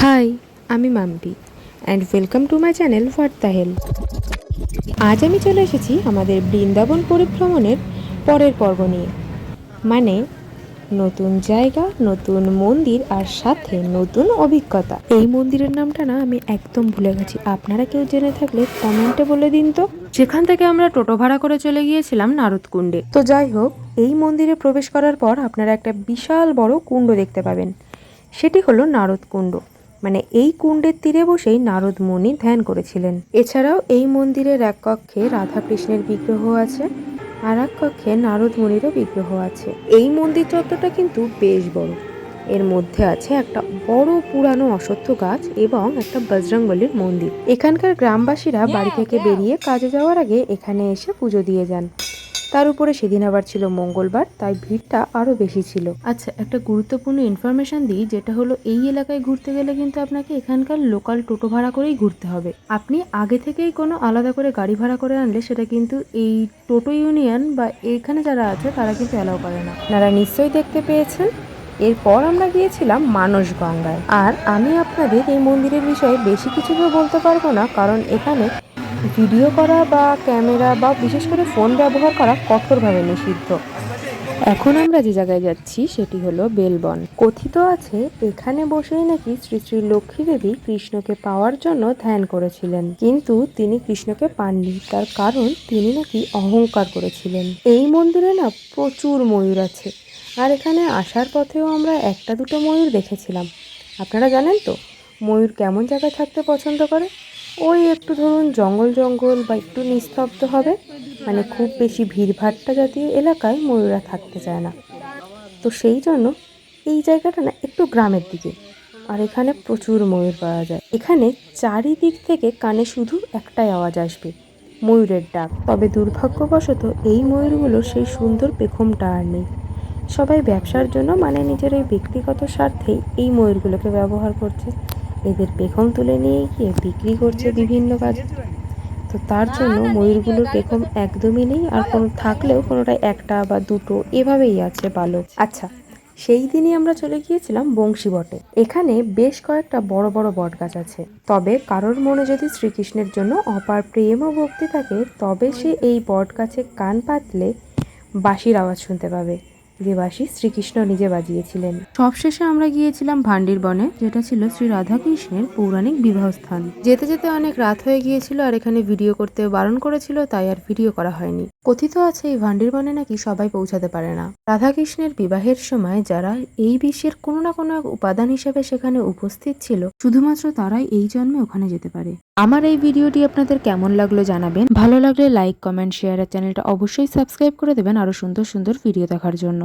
High, আমি Mampi and welcome to my channel what the hell. আজ আমি চলে এসেছি আমাদের বৃন্দাবন পরিভ্রমণের পরের পর্ব নিয়ে, মানে নতুন জায়গা, নতুন মন্দির আর সাথে নতুন অভিজ্ঞতা। এই মন্দিরের নামটা না আমি একদম ভুলে গেছি, আপনারা কেউ জেনে থাকলে কমেন্টে বলে দিন তো। যেখান থেকে আমরা টোটো ভাড়া করে চলে গিয়েছিলাম নারদকুণ্ডে। তো যাই হোক, এই মন্দিরে প্রবেশ করার পর আপনারা একটা বিশাল বড় কুণ্ড দেখতে পাবেন, সেটি হলো নারদকুণ্ড। মানে এই কুণ্ডের তীরে বসেই নারদ মুনি ধ্যান করেছিলেন। এছাড়াও এই মন্দিরের এক কক্ষে রাধাকৃষ্ণের বিগ্রহ আছে, আর এক কক্ষে নারদ মুনিরও বিগ্রহ আছে। এই মন্দির চত্বরটা কিন্তু বেশ বড়। এর মধ্যে আছে একটা বড় পুরানো অশ্বত্থ গাছ এবং একটা বজরংবলীর মন্দির। এখানকার গ্রামবাসীরা বাড়ি থেকে বেরিয়ে কাজে যাওয়ার আগে এখানে এসে পুজো দিয়ে যান। তার উপরে সেদিন আবার ছিল মঙ্গলবার, তাই ভিড়টা আরও বেশি ছিল। আচ্ছা, একটা গুরুত্বপূর্ণ ইনফরমেশন দিই, যেটা হলো এই এলাকায় ঘুরতে গেলে কিন্তু আপনাকে এখানকার লোকাল টোটো ভাড়া করেই ঘুরতে হবে। আপনি আগে থেকেই কোনো আলাদা করে গাড়ি ভাড়া করে আনলে সেটা কিন্তু এই টোটো ইউনিয়ন বা এখানে যারা আছে তারা কিন্তু অ্যালাউ করে না। আপনারা নিশ্চয়ই দেখতে পেয়েছেন। এরপর আমরা গিয়েছিলাম মানস গঙ্গায়। আর আমি আপনাদের এই মন্দিরের বিষয়ে বেশি কিছু বলতে পারবো না, কারণ এখানে ভিডিও করা বা ক্যামেরা বা বিশেষ করে ফোন ব্যবহার করা কঠোরভাবে নিষিদ্ধ। এখন আমরা যে জায়গায় যাচ্ছি সেটি হলো বেলবন। কথিত আছে এখানে বসেই নাকি শ্রী শ্রী লক্ষ্মী দেবী কৃষ্ণকে পাওয়ার জন্য ধ্যান করেছিলেন, কিন্তু তিনি কৃষ্ণকে পাননি। তার কারণ তিনি নাকি অহংকার করেছিলেন। এই মন্দিরে না প্রচুর ময়ূর আছে, আর এখানে আসার পথেও আমরা একটা দুটো ময়ূর দেখেছিলাম। আপনারা জানেন তো ময়ূর কেমন জায়গায় থাকতে পছন্দ করে? ওই একটু ধরুন জঙ্গল জঙ্গল বা একটু নিস্তব্ধ হবে, মানে খুব বেশি ভিড়ভাট্টা জাতীয় এলাকায় ময়ূরা থাকতে চায় না। তো সেই জন্য এই জায়গাটা না একটু গ্রামের দিকে, আর এখানে প্রচুর ময়ূর পাওয়া যায়। এখানে চারিদিক থেকে কানে শুধু একটাই আওয়াজ আসবে, ময়ূরের ডাক। তবে দুর্ভাগ্যবশত এই ময়ূরগুলো সেই সুন্দর পেখমটা আর নেই। সবাই ব্যবসার জন্য, মানে নিজের ওই ব্যক্তিগত স্বার্থেই এই ময়ূরগুলোকে ব্যবহার করছে। এদের পেখম তুলে নিয়ে গিয়ে বিক্রি করছে বিভিন্ন কাজে। তো তার জন্য ময়ূরগুলোর পেখম একদমই নেই, আর কোনো থাকলেও কোনোটা একটা বা দুটো এভাবেই আছে বালক। আচ্ছা, সেই দিনই আমরা চলে গিয়েছিলাম বংশীবটে। এখানে বেশ কয়েকটা বড় বড় বট গাছ আছে। তবে কারোর মনে যদি শ্রীকৃষ্ণের জন্য অপার প্রেম ও ভক্তি থাকে, তবে সে এই বট গাছে কান পাতলে বাঁশির আওয়াজ শুনতে পাবে, যে বাঁশি শ্রীকৃষ্ণ নিজে বাজিয়েছিলেন। সবশেষে আমরা গিয়েছিলাম ভান্ডির বনে, যেটা ছিল শ্রী রাধাকৃষ্ণের পৌরাণিক বিবাহস্থান। যেতে যেতে অনেক রাত হয়ে গিয়েছিল, আর এখানে ভিডিও করতে বারণ করেছিল, তাই আর ভিডিও করা হয়নি। কথিত আছে এই ভান্ডির বনে নাকি সবাই পৌঁছাতে পারে না। রাধাকৃষ্ণের বিবাহের সময় যারা এই বিশ্বের কোনো না কোনো এক উপাদান হিসেবে সেখানে উপস্থিত ছিল, শুধুমাত্র তারাই এই জন্মে ওখানে যেতে পারে। আমার এই ভিডিওটি আপনাদের কেমন লাগলো জানাবেন। ভালো লাগলে লাইক, কমেন্ট, শেয়ার আর চ্যানেলটা অবশ্যই সাবস্ক্রাইব করে দেবেন আরো সুন্দর সুন্দর ভিডিও দেখার জন্য।